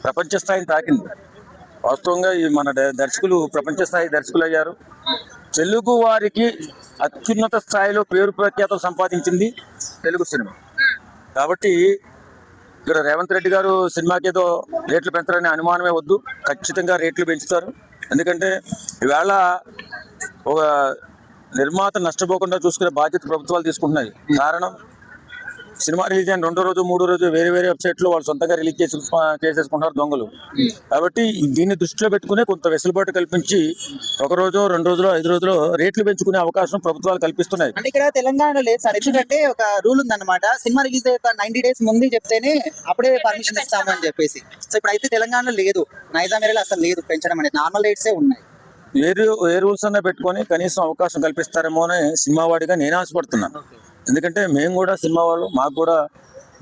ప్రపంచ స్థాయిని తాకింది. వాస్తవంగా ఈ మన దర్శకులు ప్రపంచ స్థాయి దర్శకులు అయ్యారు. తెలుగు వారికి అత్యున్నత స్థాయిలో పేరు ప్రఖ్యాతలు సంపాదించింది తెలుగు సినిమా. కాబట్టి ఇక్కడ రేవంత్ రెడ్డి గారు సినిమాకి ఏదో రేట్లు పెంచారనే అనుమానమే వద్దు. ఖచ్చితంగా రేట్లు పెంచుతారు. ఎందుకంటే ఈవేళ ఒక నిర్మాత నష్టపోకుండా చూసుకునే బాధ్యత ప్రభుత్వాలు తీసుకుంటున్నాయి. కారణం, సినిమా రిలీజ్ అయిన రెండో రోజు మూడో రోజు వేరే వేరే వెబ్సైట్లో వాళ్ళు సొంతంగా రిలీజ్ చేసేసుకుంటారు దొంగలు. కాబట్టి దీన్ని దృష్టిలో పెట్టుకునే కొంత వెసులుబాటు కల్పించి ఒక రోజు 2 రోజులు 5 రోజులు రేట్లు పెంచుకునే అవకాశం ప్రభుత్వాలు కల్పిస్తున్నాయి. అంటే ఇక్కడ తెలంగాణలో లేదు సార్, ఎందుకంటే ఒక రూల్ ఉందన్నమాట, సినిమా రిలీజ్ అయ్యే 90 days ముందు చెప్తేనే అప్పుడే పర్మిషన్ ఇస్తామని చెప్పేసి. సో ఇప్పుడు అయితే తెలంగాణలో లేదు, నైజాం ఏరియాలో అసలు లేదు పెంచడం అనేది, నార్మల్ రేట్సే ఉన్నాయి. ఏ రూల్స్ అన్నా పెట్టుకొని కనీసం అవకాశం కల్పిస్తారేమో అని సినిమా వాడిగా నేను ఆశపడుతున్నాను. ఎందుకంటే మేము కూడా సినిమా వాళ్ళు, మాకు కూడా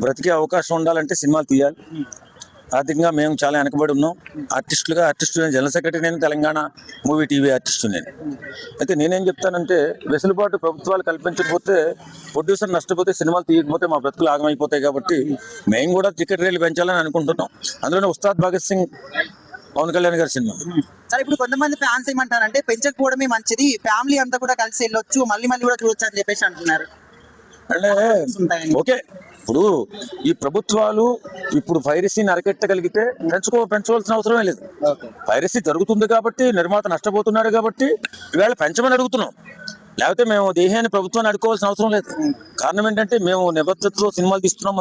బ్రతికే అవకాశం ఉండాలంటే సినిమాలు తీయాలి. ఆర్థికంగా మేము చాలా వెనకబడి ఉన్నాం. ఆర్టిస్టు నేను జనరల్ సెక్రటరీ, నేను తెలంగాణ మూవీ టీవీ ఆర్టిస్టు నేను. అయితే నేనేం చెప్తానంటే, వెసులుబాటు ప్రభుత్వాలు కల్పించకపోతే, ప్రొడ్యూసర్ నష్టపోతే, సినిమాలు తీయకపోతే మా బ్రతుకులు ఆగమైపోతాయి. కాబట్టి మేము కూడా టికెట్ రేట్లు పెంచాలని అనుకుంటున్నాం. అందులోనే ఉస్తాద్ భగత్ సింగ్, పవన్ కళ్యాణ్ గారి సినిమా. సరే, ఇప్పుడు కొంతమంది ఫ్యాన్స్ ఏమంటారంటే పెంచకపోవడమే మంచిది, ఫ్యామిలీ అంతా కూడా కలిసి వెళ్ళొచ్చు, మళ్ళీ కూడా చూడొచ్చు అని చెప్పేసి అంటున్నారు. అంటే ఓకే, ఇప్పుడు ఈ ప్రభుత్వాలు ఇప్పుడు పైరసీని అరికెట్టగలిగితే పెంచవలసిన అవసరమే లేదు. పైరసీ జరుగుతుంది కాబట్టి, నిర్మాత నష్టపోతున్నాడు కాబట్టి ఈవేళ పెంచమని అడుగుతున్నాం. లేకపోతే మేము దేహాన్ని ప్రభుత్వాన్ని అడుకోవాల్సిన అవసరం లేదు. కారణం ఏంటంటే, మేము నిబద్ధతతో సినిమాలు తీస్తున్నాం.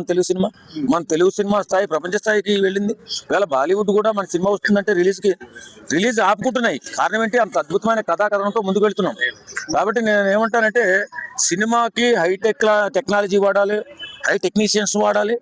మన తెలుగు సినిమా స్థాయి ప్రపంచ స్థాయికి వెళ్ళింది. ఇవాళ బాలీవుడ్ కూడా మన సినిమా వస్తుందంటే రిలీజ్ ఆపుకుంటున్నాయి. కారణం ఏంటి, అంత అద్భుతమైన కథాకథనంతో ముందుకు వెళ్తున్నాం. కాబట్టి నేను ఏమంటానంటే, సినిమాకి టెక్నాలజీ వాడాలి, హై టెక్నీషియన్స్ వాడాలి.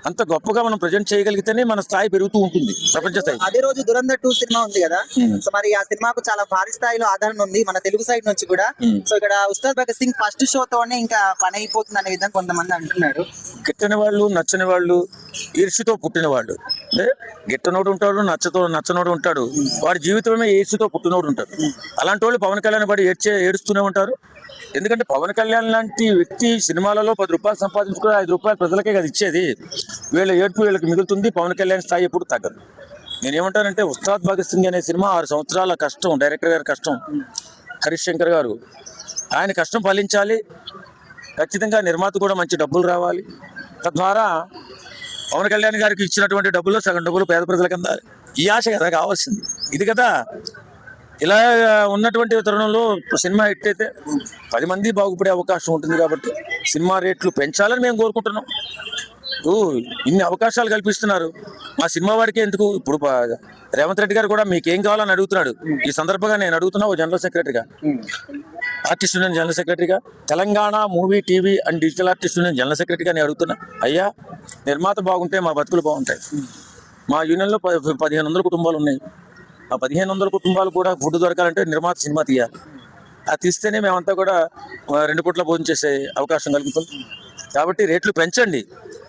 అంత గొప్పగా మనం ప్రజెంట్ చేయగలిగితేనే మన స్థాయి పెరుగుతూ ఉంటుంది ప్రపంచ స్థాయి. అదే రోజు దురంధర్ 2 సినిమా ఉంది కదా, సో మరి ఆ సినిమాకు చాలా భారీ స్థాయిలో ఆదరణ ఉంది మన తెలుగు సైడ్ నుంచి కూడా. సో ఇక్కడ ఉస్తాద్ భగత్ సింగ్ ఫస్ట్ షోతోనే ఇంకా పని అయిపోతుంది అనే విధంగా కొంతమంది అంటున్నారు. గిట్టని వాళ్ళు, నచ్చని వాళ్ళు, ఈర్ష్యతో పుట్టిన వాళ్ళు, అంటే గిట్టనోడు ఉంటాడు, నచ్చనోడు ఉంటాడు. వాడి జీవితమే ఈర్ష్యతో పుట్టినోడు ఉంటాడు. అలాంటి వాళ్ళు పవన్ కళ్యాణ్ పడి ఏడుస్తూనే ఉంటారు. ఎందుకంటే పవన్ కళ్యాణ్ లాంటి వ్యక్తి సినిమాలలో 10 రూపాయలు సంపాదించుకుని 5 రూపాయలు ప్రజలకే కదా ఇచ్చేది. వీళ్ళ ఏడుపు వీళ్ళకి మిగులుతుంది. పవన్ కళ్యాణ్ స్థాయి ఎప్పుడు తగ్గదు. నేనేమంటానంటే, ఉస్తాద్ భగత్ సింగ్ అనే సినిమా 6 సంవత్సరాల కష్టం, డైరెక్టర్ గారి కష్టం, హరీష్ శంకర్ గారు, ఆయన కష్టం ఫలించాలి. ఖచ్చితంగా నిర్మాత కూడా మంచి డబ్బులు రావాలి. తద్వారా పవన్ కళ్యాణ్ గారికి ఇచ్చినటువంటి డబ్బుల్లో సగం డబ్బులు పేద ప్రజలకు అందాలి. ఈ ఆశ కదా కావాల్సింది. ఇది కదా, ఇలా ఉన్నటువంటి తరుణంలో సినిమా హిట్ అయితే 10 మంది బాగుపడే అవకాశం ఉంటుంది. కాబట్టి సినిమా రేట్లు పెంచాలని మేము కోరుకుంటున్నాం. ఇన్ని అవకాశాలు కల్పిస్తున్నారు, మా సినిమా వాడికి ఎందుకు? ఇప్పుడు రేవంత్ రెడ్డి గారు కూడా మీకేం కావాలని అడుగుతున్నాడు. ఈ సందర్భంగా నేను అడుగుతున్నా, ఓ జనరల్ సెక్రటరీగా, ఆర్టిస్ట్ యూనియన్ జనరల్ సెక్రటరీగా, Telangana movie TV and digital artist union general సెక్రటరీగా నేను అడుగుతున్నా, అయ్యా నిర్మాత బాగుంటే మా బతుకులు బాగుంటాయి. మా యూనియన్లో 1500 కుటుంబాలు ఉన్నాయి. ఆ 1500 కుటుంబాలు కూడా ఫుడ్ దొరకాలంటే నిర్మాత సినిమా తీయాలి. అది తీస్తేనే మేమంతా కూడా 2 పూట్ల భోజనం చేసే అవకాశం కలుగుతుంది. కాబట్టి రేట్లు పెంచండి,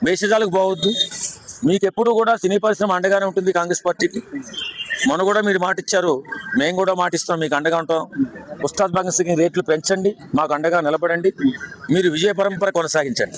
మేషజాలకు బావద్దు. మీకు ఎప్పుడు కూడా సినీ పరిశ్రమ అండగానే ఉంటుంది. కాంగ్రెస్ పార్టీకి మొన్న కూడా మీరు మాట ఇచ్చారు, మేము కూడా మాట ఇస్తాం, మీకు అండగా ఉంటాం. ఉస్తాద్ భగత్ సింగ్ రేట్లు పెంచండి, మాకు అండగా నిలబడండి, మీరు విజయ పరంపర కొనసాగించండి.